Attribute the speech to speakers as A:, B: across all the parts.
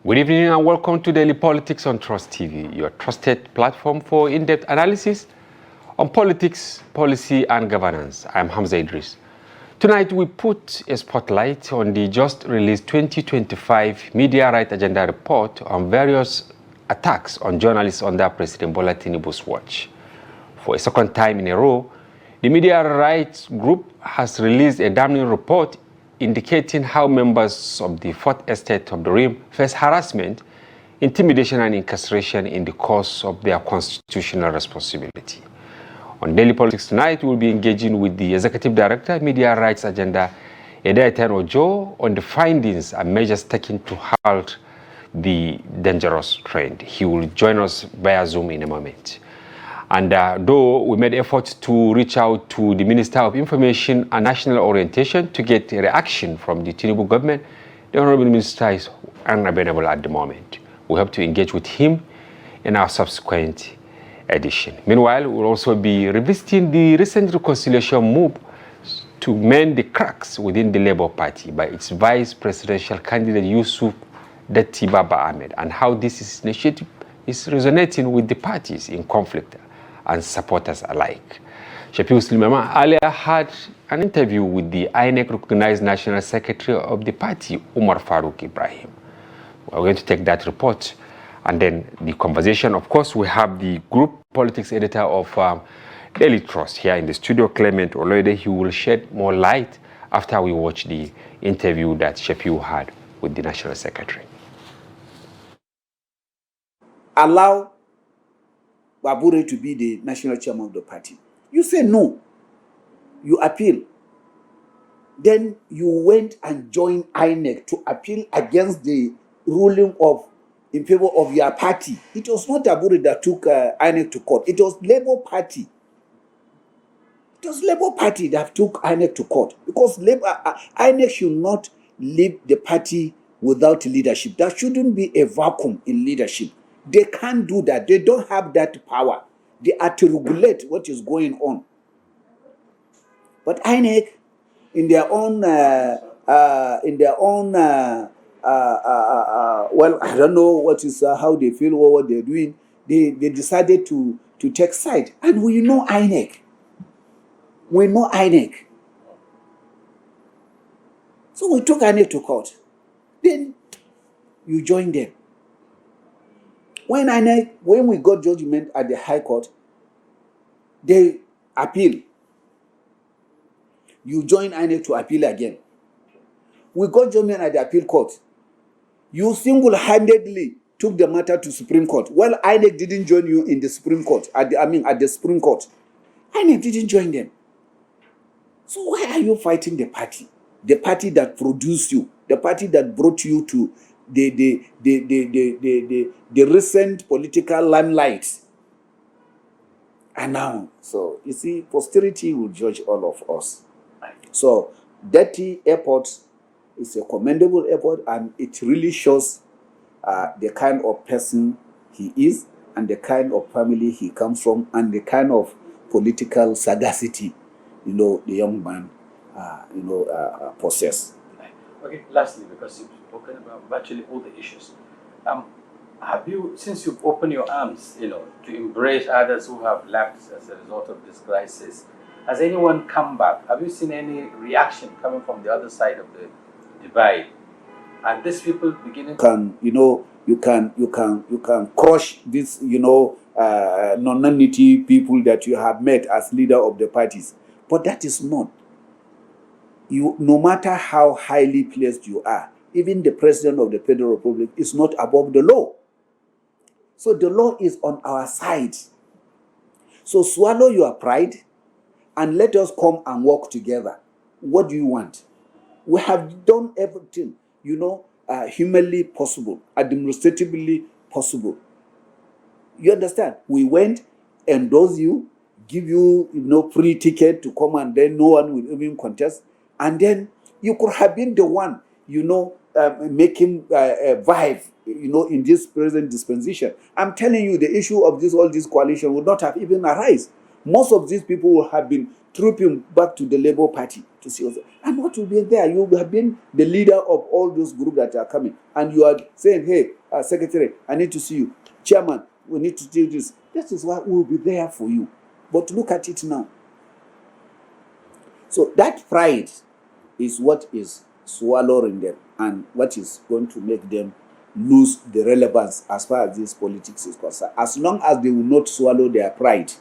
A: Good evening and welcome to Daily Politics on Trust TV, your trusted platform for in-depth analysis on politics, policy, and governance. I'm Hamza Idris. Tonight, we put a spotlight on the just released 2025 Media Right Agenda report on various attacks on journalists under President Bola Tinubu's watch. For a second time in a row, the Media Rights Group has released a damning report indicating how members of the Fourth Estate of the Realm face harassment, intimidation, and incarceration in the course of their constitutional responsibility. On Daily Politics tonight, we'll be engaging with the Executive Director, Media Rights Agenda, Edetaen Ojo, on the findings and measures taken to halt the dangerous trend. He will join us via Zoom in a moment. And though we made efforts to reach out to the Minister of Information and National Orientation to get a reaction from the Tinubu government, the Honorable Minister is unavailable at the moment. We hope to engage with him in our subsequent edition. Meanwhile, we'll also be revisiting the recent reconciliation move to mend the cracks within the Labour Party by its vice presidential candidate Yusuf Datti Baba Ahmed, and how this initiative is resonating with the parties in conflict and supporters alike. Shafiu Slimama earlier had an interview with the INEC-recognized National Secretary of the party, Umar Farouk Ibrahim. We're going to take that report and then the conversation. Of course, we have the group politics editor of Daily Trust here in the studio, Clement Oloide. He will shed more light after we watch the interview that Shafiu had with the National Secretary.
B: Allow Babure to be the national chairman of the party. You say no. You appeal. Then you went and joined INEC to appeal against the ruling in favor of your party. It was not Babure that took INEC to court. It was Labour Party. It was Labour Party that took INEC to court, because INEC should not leave the party without leadership. There shouldn't be a vacuum in leadership. They can't do that. They don't have that power. They are to regulate what is going on. But INEC, in their own, well, I don't know what is how they feel or what they're doing. They decided to take side, and we know INEC. We know INEC. So we took INEC to court. Then you join them. When we got judgment at the High Court, they appeal. You join INEC to appeal again. We got judgment at the appeal court. You single-handedly took the matter to Supreme Court. Well, INEC didn't join you in the Supreme Court. At the Supreme Court, INEC didn't join them. So why are you fighting the party? The party that produced you, the party that brought you to the recent political limelight. And now, so you see, posterity will judge all of us. So Datti Airport is a commendable airport, and it really shows the kind of person he is, and the kind of family he comes from, and the kind of political sagacity, the young man, possess.
C: Okay, lastly, because you've spoken about virtually all the issues, have you, since you've opened your arms, to embrace others who have left as a result of this crisis, has anyone come back? Have you seen any reaction coming from the other side of the divide? And these people beginning
B: you can crush this, non-unity people that you have met as leader of the parties, but that is not. No matter how highly placed you are, even the president of the Federal Republic is not above the law. So the law is on our side. So swallow your pride and let us come and work together. What do you want? We have done everything, humanly possible, administratively possible. You understand? We went, endorse you, give you, free ticket to come, and then no one will even contest. And then you could have been the one, making a vibe, in this present dispensation. I'm telling you, the issue of all this coalition would not have even arisen. Most of these people would have been trooping back to the Labour Party, to see us. And what will be there? You have been the leader of all those groups that are coming. And you are saying, hey, secretary, I need to see you. Chairman, we need to do this. That is why we will be there for you. But look at it now. So that pride is what is swallowing them and what is going to make them lose the relevance as far as this politics is concerned. As long as they will not swallow their pride,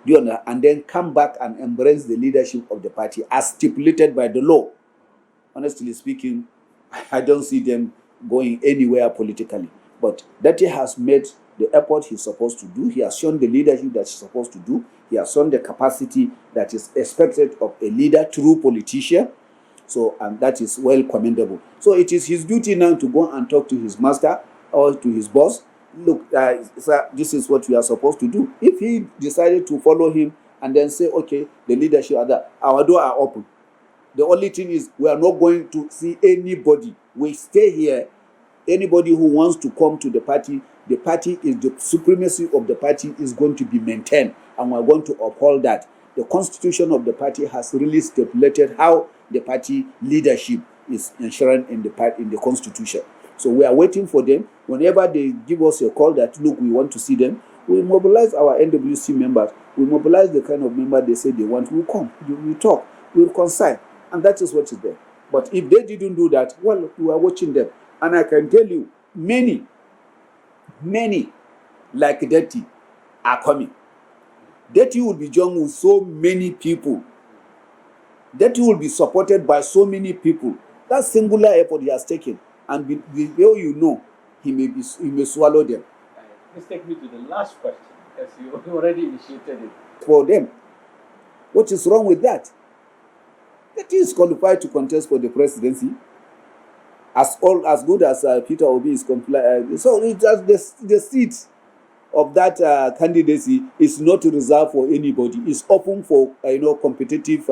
B: do you understand, and then come back and embrace the leadership of the party as stipulated by the law, honestly speaking, I don't see them going anywhere politically. But that he has made the effort he's supposed to do. He has shown the leadership that he's supposed to do. He has shown the capacity that is expected of a leader, true politician. So, and that is well commendable. So it is his duty now to go and talk to his master or to his boss. Look, sir, this is what we are supposed to do. If he decided to follow him and then say, okay, the leadership are there, our door are open. The only thing is we are not going to see anybody. We stay here. Anybody who wants to come to the party is the supremacy of the party is going to be maintained, and we're going to uphold that. The constitution of the party has really stipulated how the party leadership is enshrined in the constitution. So we are waiting for them. Whenever they give us a call that, look, we want to see them, we mobilize our NWC members. We mobilize the kind of member they say they want. We'll come, we'll talk, we'll reconcile. And that is what is there. But if they didn't do that, well, we are watching them. And I can tell you, many like Deti are coming. Deti will be joined with so many people. Deti will be supported by so many people. That singular effort he has taken. And before you know, he may swallow them.
C: Let's take me to the last question, because you already initiated it.
B: For them, what is wrong with that? Deti is qualified to contest for the presidency. As good as Peter Obi is compliant. So it just the seat of that candidacy is not reserved for anybody. It's open for competitive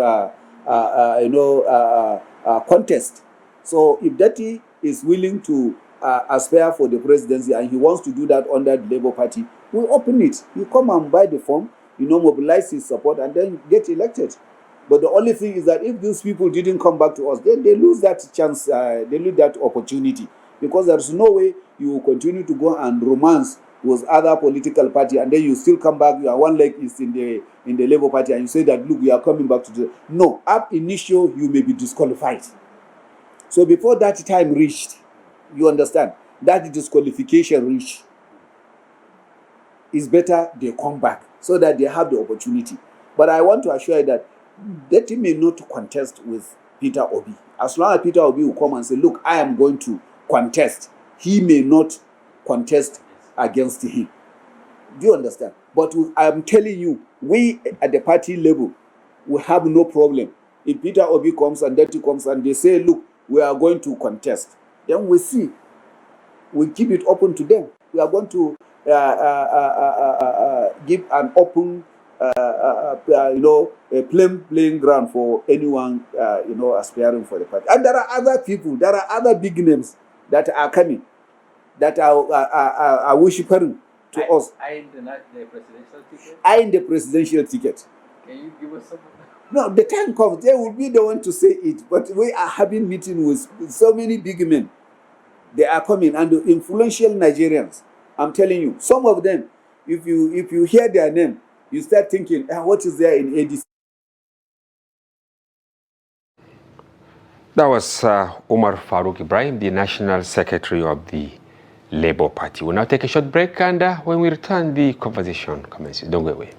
B: contest. So if Deti is willing to aspire for the presidency and he wants to do that under the Labour Party, we'll open it. You come and buy the form, mobilize his support, and then get elected. But the only thing is that if these people didn't come back to us, then they lose that chance, they lose that opportunity. Because there's no way you will continue to go and romance with other political party, and then you still come back, your one leg is in the Labour Party, and you say that, look, we are coming back to the... No, ab initio, you may be disqualified. So before that time reached, you understand, that disqualification reached, it's better they come back so that they have the opportunity. But I want to assure you that Deti may not contest with Peter Obi. As long as Peter Obi will come and say, look, I am going to contest, he may not contest against him. Do you understand? But I am telling you, we at the party level, we have no problem. If Peter Obi comes and Deti comes and they say, look, we are going to contest, then we see. We keep it open to them. We are going to give an open a playing ground for anyone, aspiring for the party. And there are other people, there are other big names that are coming, that are worshiping to us.
C: Eyeing the presidential ticket?
B: Eyeing the presidential ticket.
C: Can you give us some?
B: No, the time comes, they will be the one to say it. But we are having meetings with so many big men. They are coming, and the influential Nigerians, I'm telling you, some of them, if you hear their name, you start thinking, what is there in ADC?
A: That was Umar Farouk Ibrahim, the National Secretary of the Labour Party. We'll now take a short break, and when we return, the conversation commences. Don't go away.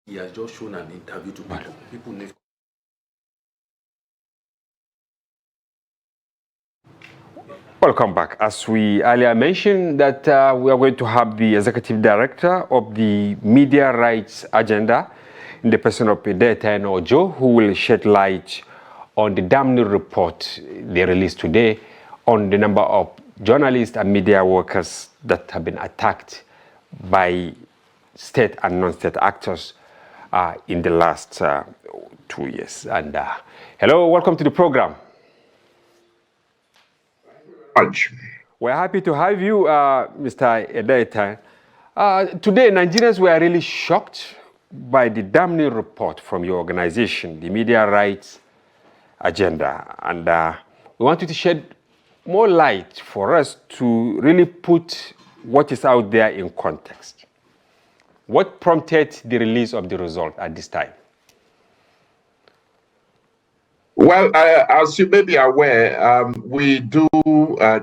D: He has just shown an interview to people. People need.
A: Welcome back. As we earlier mentioned, that we are going to have the Executive Director of the Media Rights Agenda in the person of Edetaen Ojo, who will shed light on the damning report they released today on the number of journalists and media workers that have been attacked by state and non-state actors in the last 2 years. And hello, welcome to the program,
E: much.
A: We're happy to have you, Mr. Edetaen. Today, Nigerians were really shocked by the damning report from your organization, the Media Rights Agenda. And we want you to shed more light for us to really put what is out there in context. What prompted the release of the result at this time?
E: Well, as you may be aware, we do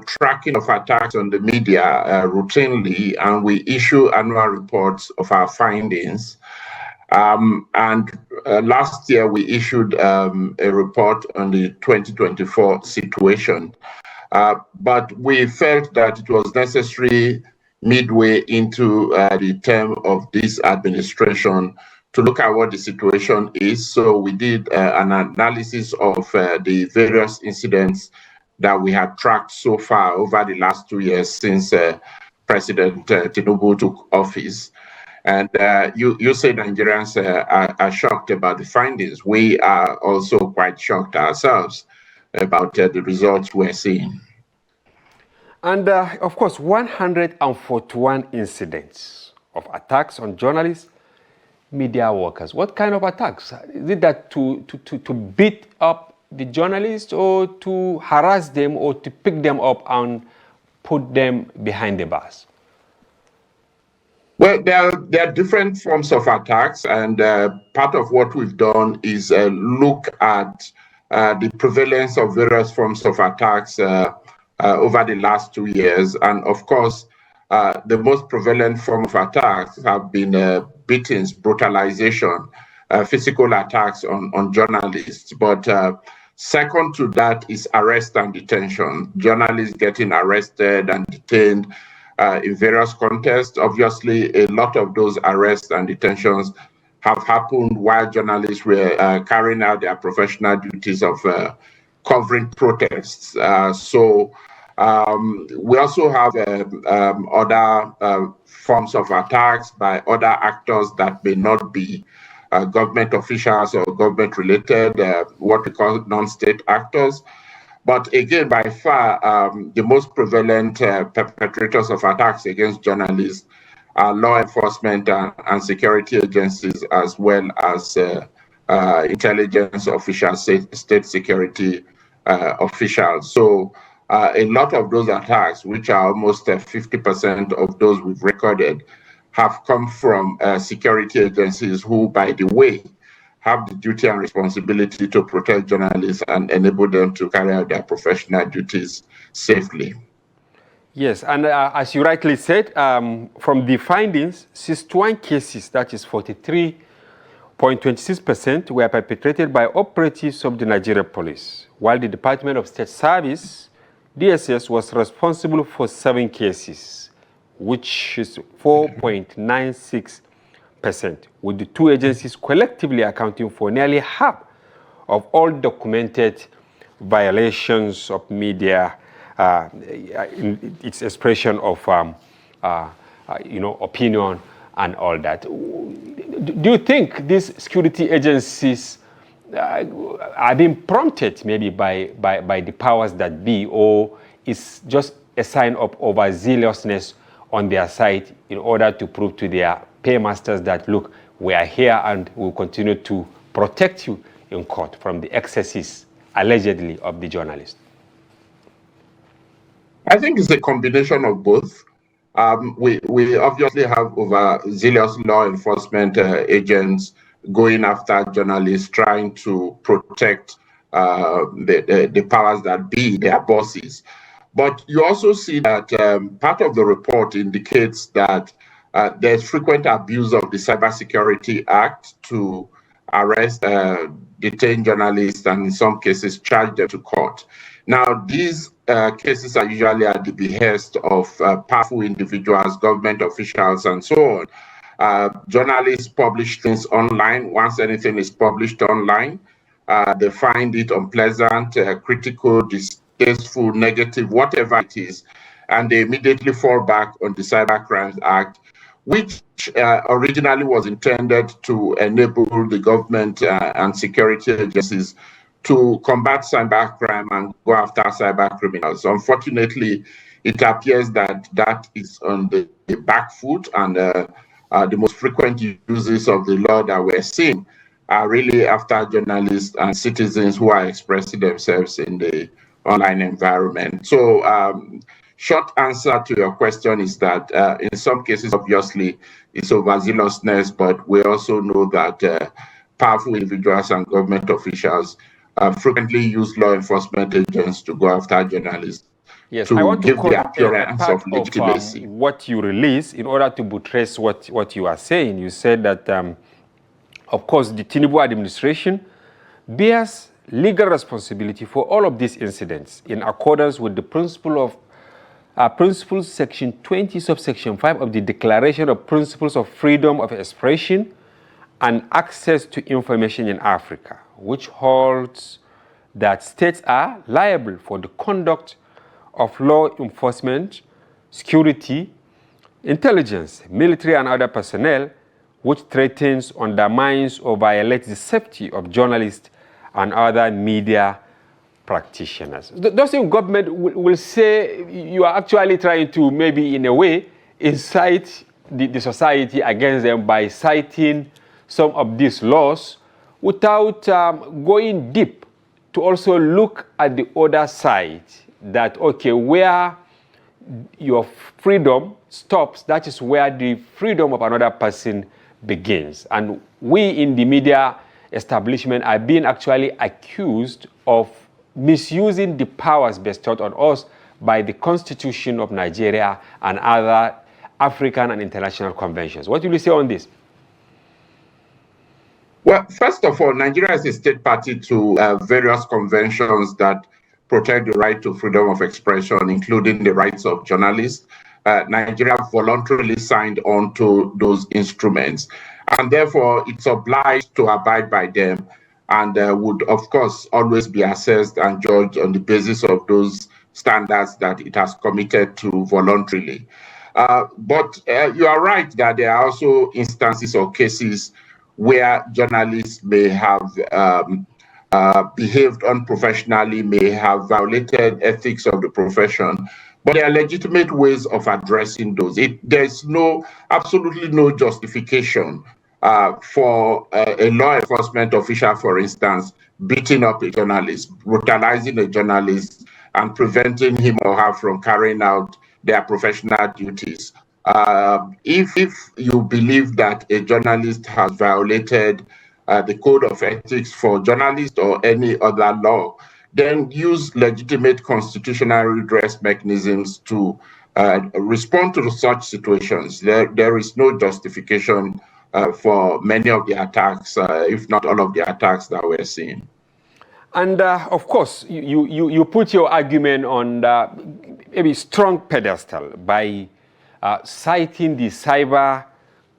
E: tracking of attacks on the media routinely, and we issue annual reports of our findings. Last year, we issued a report on the 2024 situation. But we felt that it was necessary midway into the term of this administration to look at what the situation is. So we did an analysis of the various incidents that we had tracked so far over the last 2 years since President Tinubu took office. And you say Nigerians are shocked about the findings. We are also quite shocked ourselves about the results we're seeing.
A: And of course, 141 incidents of attacks on journalists, media workers. What kind of attacks? Is it that to beat up the journalists, or to harass them, or to pick them up and put them behind the bars?
E: Well, there are different forms of attacks, and part of what we've done is look at the prevalence of various forms of attacks over the last 2 years. And of course, the most prevalent form of attacks have been beatings, brutalization, physical attacks on journalists. But second to that is arrest and detention. Journalists getting arrested and detained in various contexts. Obviously, a lot of those arrests and detentions have happened while journalists were carrying out their professional duties of covering protests. We also have other forms of attacks by other actors that may not be government officials or government related, what we call non-state actors. But again, by far, the most prevalent perpetrators of attacks against journalists are law enforcement and security agencies, as well as intelligence officials, state security officials. So a lot of those attacks, which are almost 50% of those we've recorded, have come from security agencies who, by the way, have the duty and responsibility to protect journalists and enable them to carry out their professional duties safely.
A: Yes, and as you rightly said, from the findings, 61 cases, that is 43.26%, were perpetrated by operatives of the Nigeria police, while the Department of State Service, DSS, was responsible for 7 cases, which is 4.96%, with the two agencies collectively accounting for nearly half of all documented violations of media in its expression of opinion and all that. Do you think these security agencies are being prompted maybe by the powers that be, or is just a sign of overzealousness on their side in order to prove to their paymasters that, look, we are here and we'll continue to protect you in court from the excesses, allegedly, of the journalist?
E: I think it's a combination of both. We obviously have overzealous law enforcement agents going after journalists, trying to protect the powers that be, their bosses. But you also see that part of the report indicates that there's frequent abuse of the Cybersecurity Act to arrest, detain journalists, and in some cases charge them to court. Now, these cases are usually at the behest of powerful individuals, government officials, and so on. Journalists publish things online. Once anything is published online, they find it unpleasant, critical, distasteful, negative, whatever it is, and they immediately fall back on the Cybercrimes Act, which originally was intended to enable the government and security agencies to combat cybercrime and go after cyber criminals. Unfortunately, it appears that that is on the back foot, and the most frequent uses of the law that we're seeing are really after journalists and citizens who are expressing themselves in the online environment. So short answer to your question is that in some cases, obviously, it's overzealousness, but we also know that powerful individuals and government officials frequently use law enforcement agents to go after journalists.
A: Yes,
E: to
A: I want to
E: give
A: quote
E: the appearance
A: part
E: of legitimacy.
A: what you release in order to buttress what you are saying. You said that, of course, the Tinubu administration bears legal responsibility for all of these incidents in accordance with the principles section 20 subsection 5 of the Declaration of Principles of Freedom of Expression and Access to Information in Africa, which holds that states are liable for the conduct of law enforcement, security, intelligence, military and other personnel, which threatens, undermines, or violates the safety of journalists and other media practitioners. Doesn't government will say you are actually trying to maybe in a way incite the society against them by citing some of these laws without going deep to also look at the other side, that, okay, where your freedom stops, that is where the freedom of another person begins. And we in the media establishment are being actually accused of misusing the powers bestowed on us by the Constitution of Nigeria and other African and international conventions. What will you say on this?
E: Well, first of all, Nigeria is a state party to various conventions that protect the right to freedom of expression, including the rights of journalists. Nigeria voluntarily signed on to those instruments, and therefore it's obliged to abide by them, and would, of course, always be assessed and judged on the basis of those standards that it has committed to voluntarily. But you are right that there are also instances or cases where journalists may have behaved unprofessionally, may have violated ethics of the profession, but there are legitimate ways of addressing those. There's absolutely no justification for a law enforcement official, for instance, beating up a journalist, brutalizing a journalist, and preventing him or her from carrying out their professional duties. If you believe that a journalist has violated the code of ethics for journalists or any other law, then use legitimate constitutional redress mechanisms to respond to such situations. There is no justification for many of the attacks, if not all of the attacks that we're seeing.
A: And of course, you put your argument on maybe strong pedestal by citing the Cyber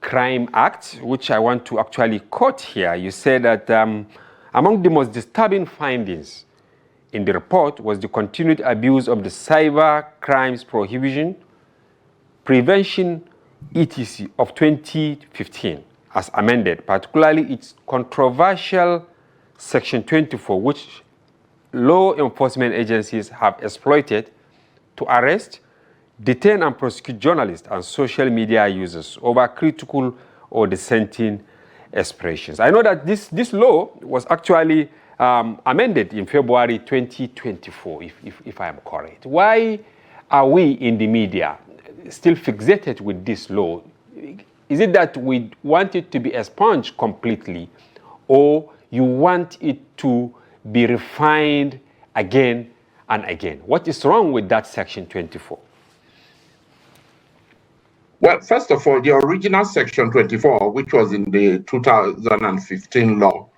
A: Crime Act, which I want to actually quote here. You said that among the most disturbing findings in the report was the continued abuse of the Cyber Crimes Prohibition, Prevention, etc. of 2015 as amended, particularly its controversial Section 24, which law enforcement agencies have exploited to arrest, detain and prosecute journalists and social media users over critical or dissenting expressions. I know that this law was actually amended in February 2024, if I am correct. Why are we in the media still fixated with this law? Is it that we want it to be expunged completely, or you want it to be refined again and again? What is wrong with that Section 24?
E: Well, first of all, the original Section 24, which was in the 2015 law,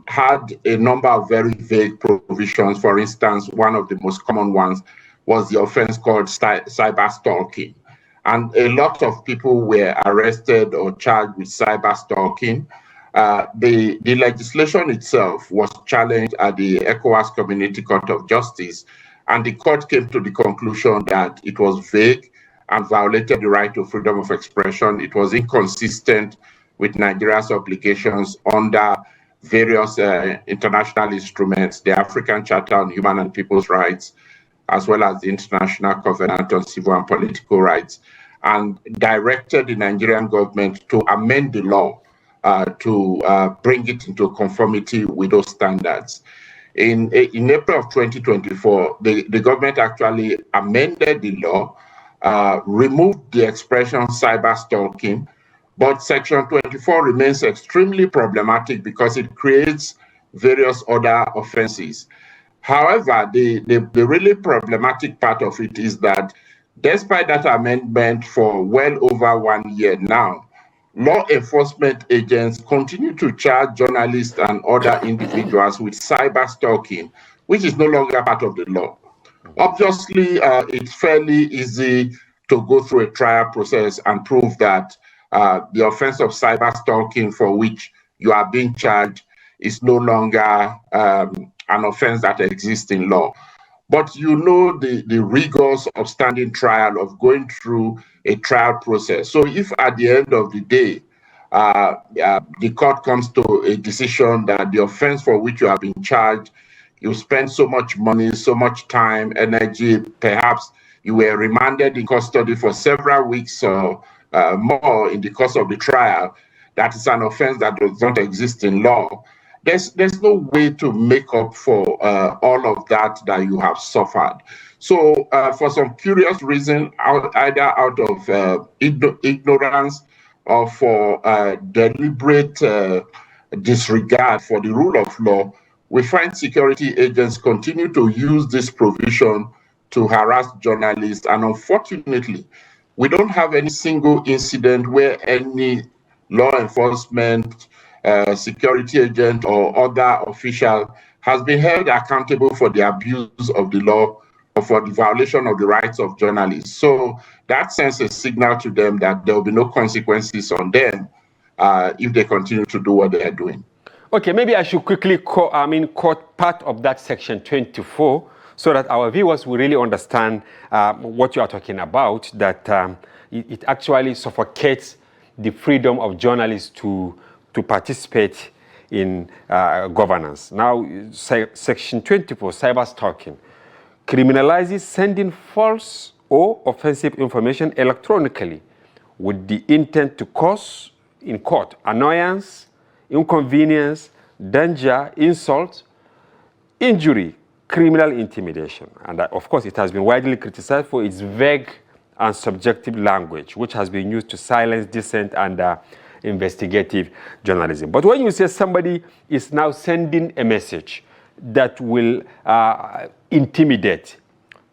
E: had a number of very vague provisions. For instance, one of the most common ones was the offense called cyber stalking. And a lot of people were arrested or charged with cyber stalking. The legislation itself was challenged at the ECOWAS Community Court of Justice, and the court came to the conclusion that it was vague and violated the right to freedom of expression. It was inconsistent with Nigeria's obligations under various international instruments, the African Charter on Human and People's Rights, as well as the International Covenant on Civil and Political Rights, and directed the Nigerian government to amend the law to bring it into conformity with those standards. In April of 2024, the government actually amended the law, removed the expression cyber stalking, but Section 24 remains extremely problematic because it creates various other offenses. However, the really problematic part of it is that despite that amendment for well over 1 year now, law enforcement agents continue to charge journalists and other individuals with cyber stalking, which is no longer part of the law. Obviously, it's fairly easy to go through a trial process and prove that the offense of cyber stalking for which you are being charged is no longer an offense that exists in law. But you know the rigors of standing trial, of going through a trial process. So if at the end of the day, the court comes to a decision that the offense for which you have been charged, you spent so much money, so much time, energy, perhaps you were remanded in custody for several weeks or more in the course of the trial, that is an offense that does not exist in law. There's no way to make up for all of that you have suffered. So for some curious reason, either out of ignorance or for deliberate disregard for the rule of law, we find security agents continue to use this provision to harass journalists. And unfortunately, we don't have any single incident where any law enforcement, security agent, or other official has been held accountable for the abuse of the law or for the violation of the rights of journalists. So that sends a signal to them that there will be no consequences on them if they continue to do what they are doing.
A: Okay, maybe I should quickly quote part of that section 24 so that our viewers will really understand what you are talking about, that it actually suffocates the freedom of journalists to participate in governance. Now, section 24, cyber stalking, criminalizes sending false or offensive information electronically with the intent to cause, in court, annoyance, inconvenience, danger, insult, injury, criminal intimidation. And of course, it has been widely criticized for its vague and subjective language, which has been used to silence dissent and investigative journalism. But when you say somebody is now sending a message that will intimidate,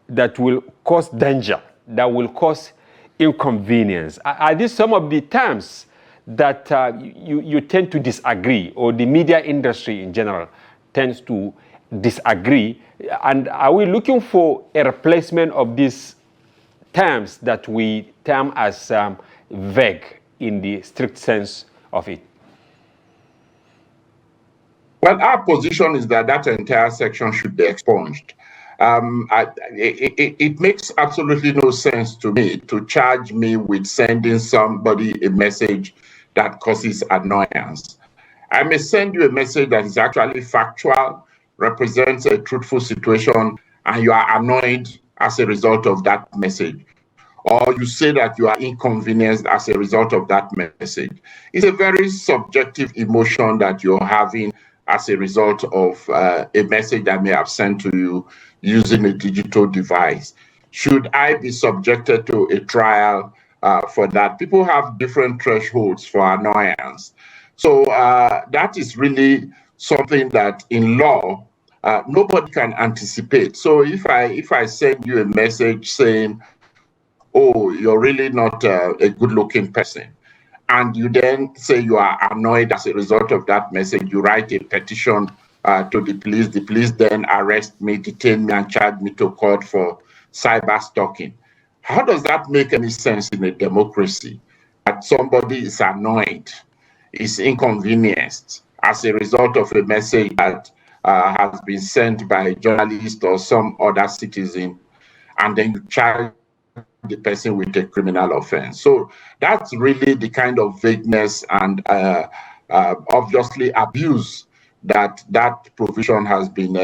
A: that will cause danger, that will cause inconvenience, are these some of the terms that you tend to disagree, or the media industry in general tends to disagree? And are we looking for a replacement of these terms that we term as vague in the strict sense of it?
E: Well, our position is that that entire section should be expunged. It makes absolutely no sense to me to charge me with sending somebody a message that causes annoyance. I may send you a message that is actually factual, represents a truthful situation, and you are annoyed as a result of that message. Or you say that you are inconvenienced as a result of that message. It's a very subjective emotion that you're having as a result of a message that may have sent to you using a digital device. Should I be subjected to a trial for that? People have different thresholds for annoyance. So that is really something that in law, nobody can anticipate. So if I send you a message saying, oh, you're really not a good-looking person, and you then say you are annoyed as a result of that message, you write a petition to the police then arrest me, detain me, and charge me to court for cyber stalking. How does that make any sense in a democracy, that somebody is annoyed, is inconvenienced as a result of a message that has been sent by a journalist or some other citizen, and then you charge the person with a criminal offense? So that's really the kind of vagueness and obviously abuse that provision has been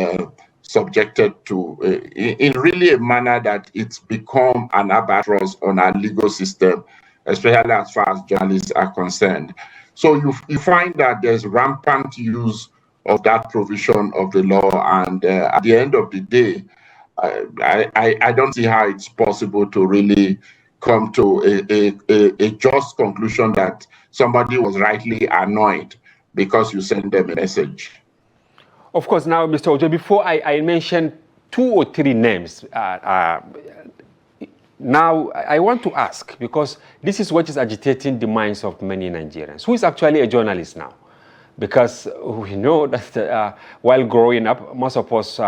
E: subjected to in really a manner that it's become an albatross on our legal system, especially as far as journalists are concerned. So you find that there's rampant use of that provision of the law, and at the end of the day, I don't see how it's possible to really come to a just conclusion that somebody was rightly annoyed because you sent them a message.
A: Of course, now, Mr. Ojo, before I mention 2 or 3 names, now I want to ask, because this is what is agitating the minds of many Nigerians. Who is actually a journalist now? Because we know that while growing up, most of us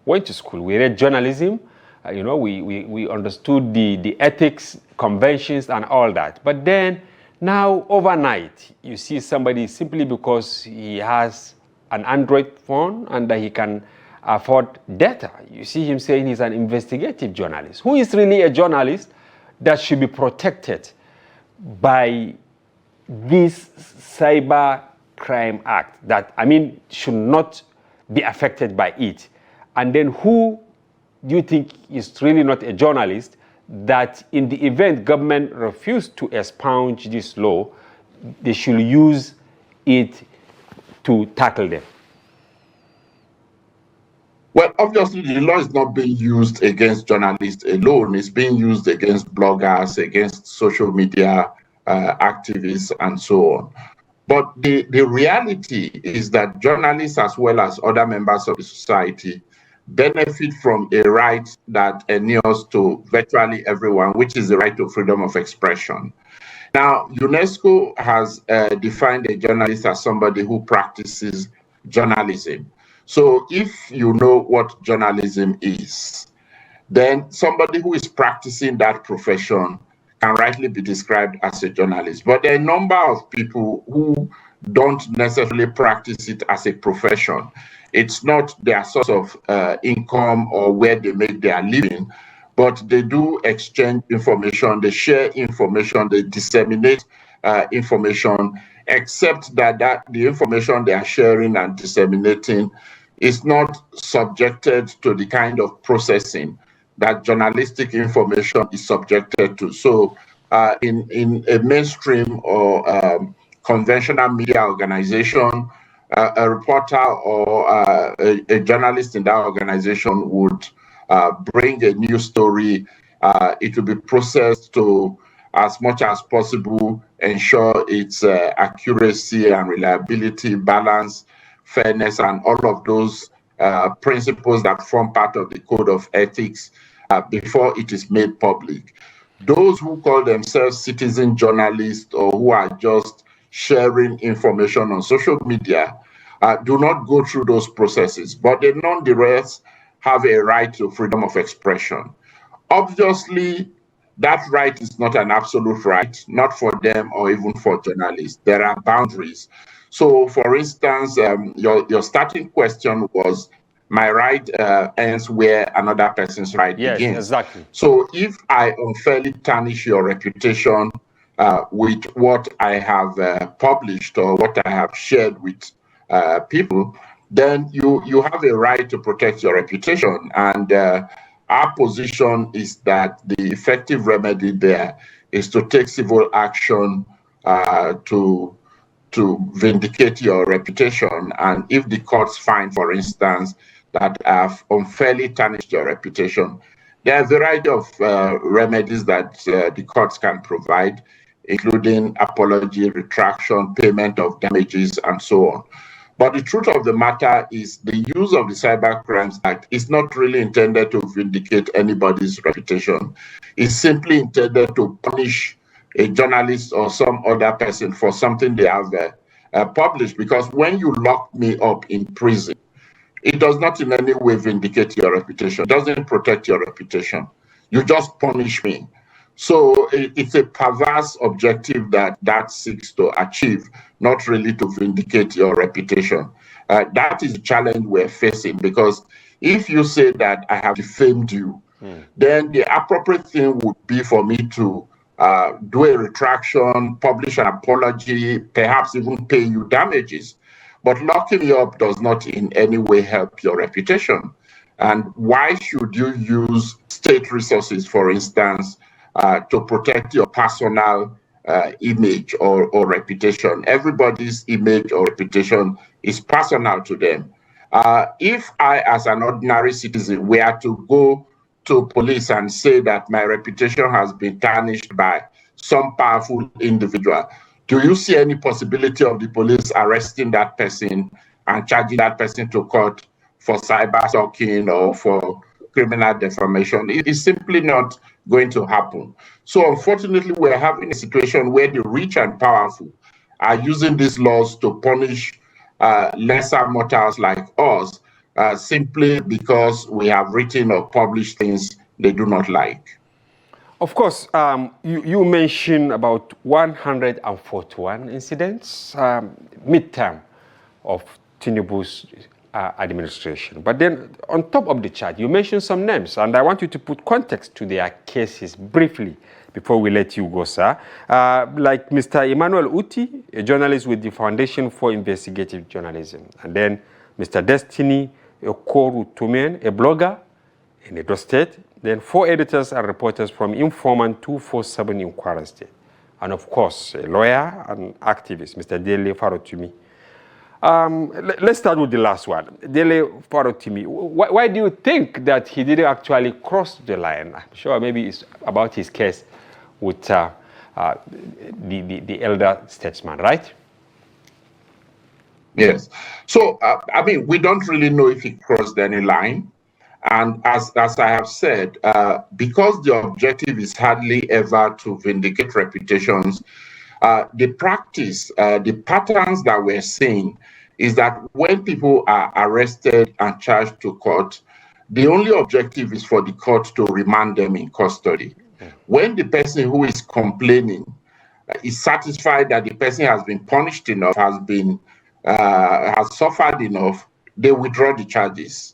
A: went to school. We read journalism, we understood the ethics, conventions, and all that. But then, now, overnight, you see somebody simply because he has an Android phone and that he can afford data. You see him saying he's an investigative journalist. Who is really a journalist that should be protected by this cyber crime act that, should not be affected by it? And then who do you think is really not a journalist that in the event government refused to expunge this law, they should use it to tackle them?
E: Well, obviously, the law is not being used against journalists alone. It's being used against bloggers, against social media activists, and so on. But the reality is that journalists, as well as other members of the society, benefit from a right that inures to virtually everyone, which is the right to freedom of expression. Now, UNESCO has defined a journalist as somebody who practices journalism. So if you know what journalism is, then somebody who is practicing that profession can rightly be described as a journalist. But there are a number of people who don't necessarily practice it as a profession. It's not their source of income or where they make their living, but they do exchange information, they share information, they disseminate information, except that the information they are sharing and disseminating is not subjected to the kind of processing that journalistic information is subjected to. So in a mainstream or conventional media organization, a reporter or a journalist in that organization would bring a news story. It will be processed to, as much as possible, ensure its accuracy and reliability, balance, fairness, and all of those principles that form part of the code of ethics before it is made public. Those who call themselves citizen journalists or who are just sharing information on social media do not go through those processes, but they nonetheless have a right to freedom of expression. Obviously, that right is not an absolute right, not for them or even for journalists. There are boundaries. So, for instance, your starting question was, my right ends where another person's right begins.
A: Yes, exactly.
E: So if I unfairly tarnish your reputation with what I have published or what I have shared with people, then you have a right to protect your reputation. And our position is that the effective remedy there is to take civil action to vindicate your reputation. And if the courts find, for instance, that have unfairly tarnished your reputation, there are a variety of remedies that the courts can provide, including apology, retraction, payment of damages, and so on. But the truth of the matter is the use of the Cyber Crimes Act is not really intended to vindicate anybody's reputation. It's simply intended to punish a journalist or some other person for something they have published. Because when you lock me up in prison, it does not in any way vindicate your reputation. It doesn't protect your reputation. You just punish me. So it's a perverse objective that seeks to achieve, not really to vindicate your reputation. That is the challenge we're facing, because if you say that I have defamed you, then the appropriate thing would be for me to do a retraction, publish an apology, perhaps even pay you damages. But locking you up does not in any way help your reputation. And why should you use state resources, for instance, to protect your personal image or reputation? Everybody's image or reputation is personal to them. If I, as an ordinary citizen, were to go to police and say that my reputation has been tarnished by some powerful individual, do you see any possibility of the police arresting that person and charging that person to court for cyber stalking or for criminal defamation? It is simply not going to happen. So unfortunately, we're having a situation where the rich and powerful are using these laws to punish lesser mortals like us, simply because we have written or published things they do not like.
A: Of course, you mentioned about 141 incidents midterm of Tinubu's administration. But then on top of the chart, you mentioned some names, and I want you to put context to their cases briefly before we let you go, sir. Like Mr. Emmanuel Uti, a journalist with the Foundation for Investigative Journalism. And then Mr. Destiny Okoru Tumen, a blogger in Edo State. Then 4 editors and reporters from Informant 247 in Kwara State. And of course, a lawyer and activist, Mr. Dele Farotumi. Let's start with the last one. Dele Farotumi, why do you think that he didn't actually cross the line? I'm sure maybe it's about his case with the elder statesman, right?
E: Yes. So, I mean, we don't really know if he crossed any line. And as I have said, because the objective is hardly ever to vindicate reputations, the practice, the patterns that we're seeing is that when people are arrested and charged to court, the only objective is for the court to remand them in custody. When the person who is complaining is satisfied that the person has been punished enough, has suffered enough, they withdraw the charges.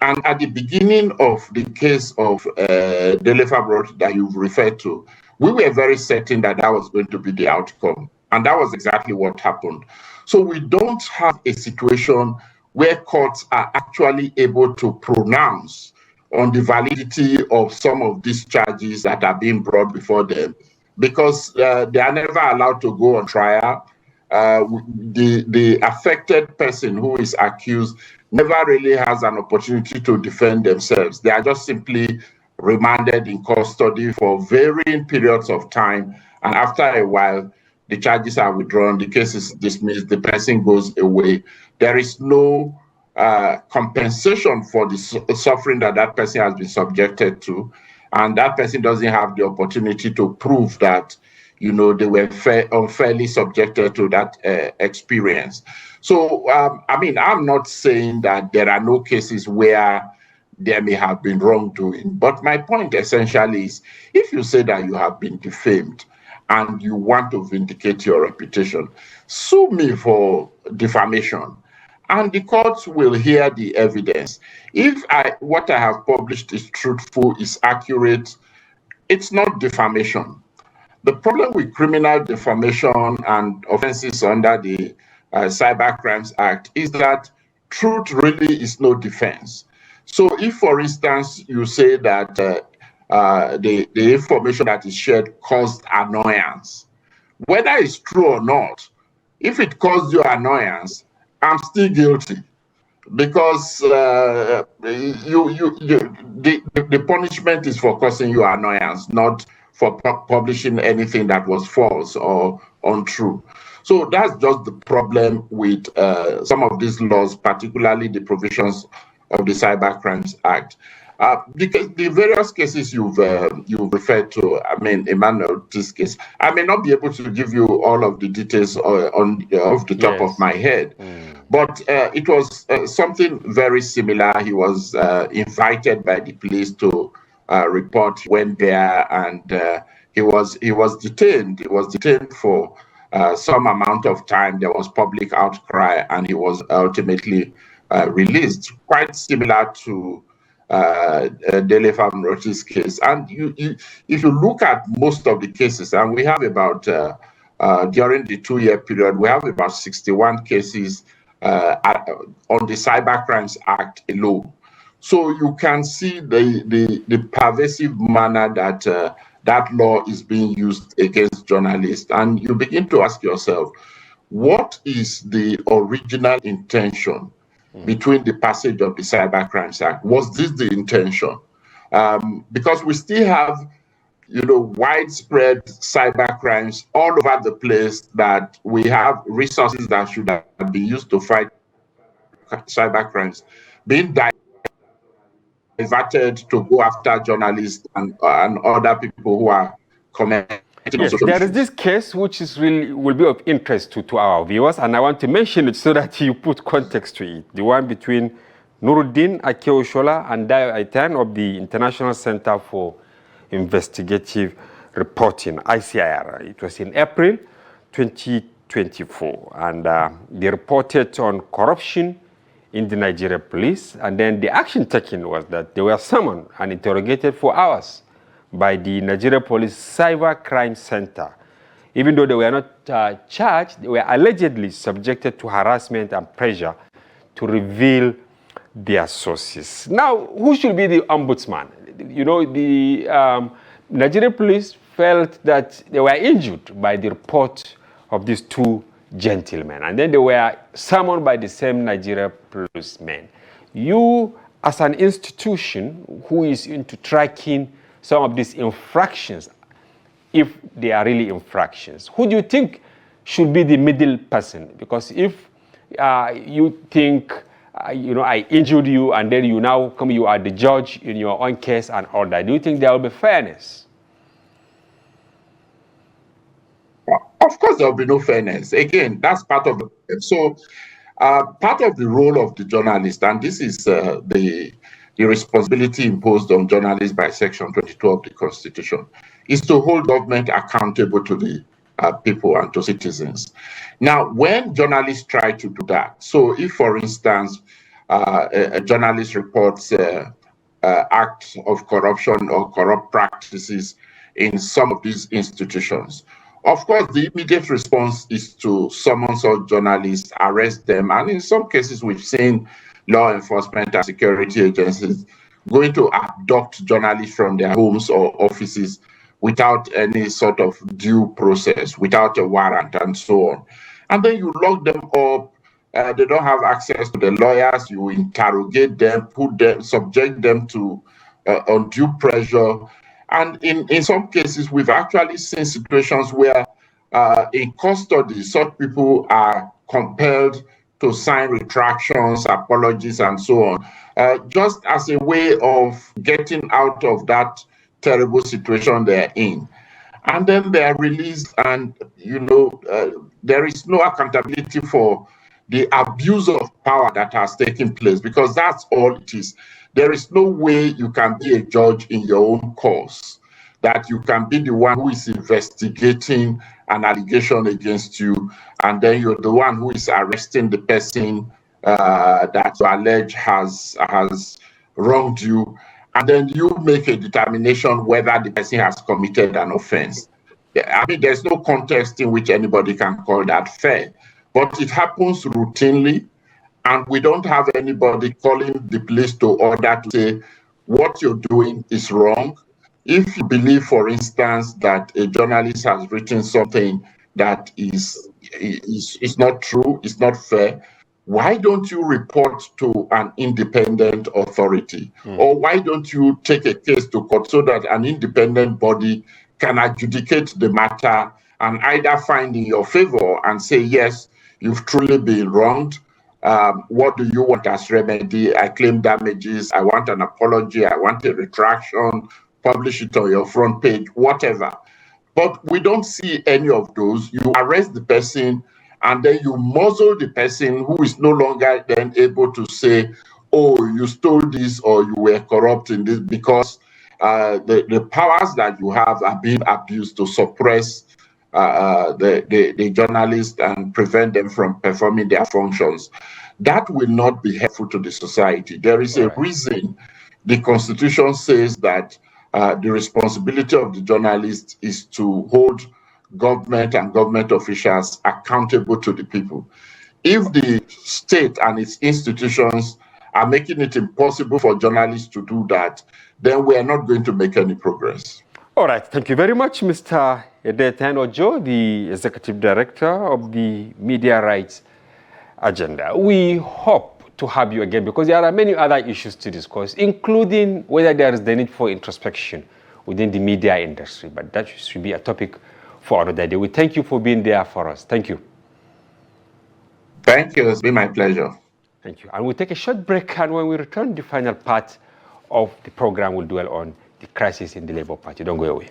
E: And at the beginning of the case of Dele Farotumi that you've referred to, we were very certain that that was going to be the outcome. And that was exactly what happened. So we don't have a situation where courts are actually able to pronounce on the validity of some of these charges that are being brought before them, because they are never allowed to go on trial. The affected person who is accused never really has an opportunity to defend themselves. They are just simply remanded in custody for varying periods of time. And after a while, the charges are withdrawn, the case is dismissed, the person goes away. There is no compensation for the suffering that that person has been subjected to. And that person doesn't have the opportunity to prove that, you know, they were unfairly subjected to that experience. So, I mean, I'm not saying that there are no cases where there may have been wrongdoing, but my point essentially is, if you say that you have been defamed and you want to vindicate your reputation, sue me for defamation, and the courts will hear the evidence. If what I have published is truthful, is accurate, it's not defamation. The problem with criminal defamation and offenses under the Cyber Crimes Act is that truth really is no defense. So if, for instance, you say that the information that is shared caused annoyance, whether it's true or not, if it caused you annoyance, I'm still guilty, because the punishment is for causing you annoyance, not for publishing anything that was false or untrue. So that's just the problem with some of these laws, particularly the provisions of the Cyber Crimes Act. Because the various cases you've referred to, I mean, Emmanuel, this case, I may not be able to give you all of the details off the top of my head, but it was something very similar. He was invited by the police to report. He went there, and he was detained. He was detained for some amount of time. There was public outcry, and he was ultimately released. Quite similar to Dele Farotumi's case. And if you look at most of the cases, and we have about during the 2-year period, we have about 61 cases on the Cyber Crimes Act alone. So you can see the pervasive manner that that law is being used against journalists. And you begin to ask yourself, what is the original intention between the passage of the Cyber Crimes Act? Was this the intention? Because we still have, widespread cyber crimes all over the place, that we have resources that should have been used to fight cyber crimes being diverted to go after journalists and other people who are commenting on social
A: There is
E: issues.
A: this case which is will be of interest to our viewers, and I want to mention it so that you put context to it. The one between Nuruddin Akeoshola and Edetaen of the International Center for Investigative Reporting, ICIR. It was in April 2024, and they reported on corruption in the Nigeria police, and then the action taken was that they were summoned and interrogated for hours by the Nigeria Police Cyber Crime Center. Even though they were not charged, they were allegedly subjected to harassment and pressure to reveal their sources. Now, who should be the ombudsman? The Nigeria police felt that they were injured by the report of these two gentlemen, and then they were summoned by the same Nigeria policemen. You, as an institution who is into tracking some of these infractions, if they are really infractions, who do you think should be the middle person? Because if you think, I injured you, and then you now come, you are the judge in your own case and all that, do you think there will be fairness?
E: Of course, there will be no fairness. Again, that's part of the... So, part of the role of the journalist, and this is the responsibility imposed on journalists by Section 22 of the Constitution, is to hold government accountable to the people and to citizens. Now, when journalists try to do that, so if, for instance, a journalist reports acts of corruption or corrupt practices in some of these institutions, of course, the immediate response is to summon such journalists, arrest them, and in some cases, we've seen law enforcement and security agencies going to abduct journalists from their homes or offices without any sort of due process, without a warrant, and so on. And then you lock them up. They don't have access to the lawyers. You interrogate them, subject them to undue pressure. And in some cases, we've actually seen situations where in custody, such people are compelled to sign retractions, apologies, and so on, just as a way of getting out of that terrible situation they're in. And then they're released, and, there is no accountability for the abuse of power that has taken place, because that's all it is. There is no way you can be a judge in your own cause, that you can be the one who is investigating an allegation against you, and then you're the one who is arresting the person that you allege has wronged you, and then you make a determination whether the person has committed an offense. I mean, there's no context in which anybody can call that fair, but it happens routinely. And we don't have anybody calling the police to order to say what you're doing is wrong. If you believe, for instance, that a journalist has written something that is not true, is not fair, why don't you report to an independent authority? Or why don't you take a case to court so that an independent body can adjudicate the matter and either find in your favor and say, yes, you've truly been wronged. What do you want as remedy? I claim damages. I want an apology. I want a retraction. Publish it on your front page, whatever. But we don't see any of those. You arrest the person, and then you muzzle the person who is no longer then able to say, oh, you stole this or you were corrupt in this, because the powers that you have are being abused to suppress the journalists and prevent them from performing their functions. That will not be helpful to the society. There is a reason the Constitution says that the responsibility of the journalist is to hold government and government officials accountable to the people. If the state and its institutions are making it impossible for journalists to do that, then we are not going to make any progress.
A: All right, thank you very much, Mr. Edetaen Ojo, the Executive Director of the Media Rights Agenda. We hope to have you again because there are many other issues to discuss, including whether there is the need for introspection within the media industry, but that should be a topic for another day. We thank you for being there for us. Thank you.
E: Thank you. It's been my pleasure.
A: Thank you. And we'll take a short break, and when we return, the final part of the program will dwell on the crisis in the Labour Party. Don't go away.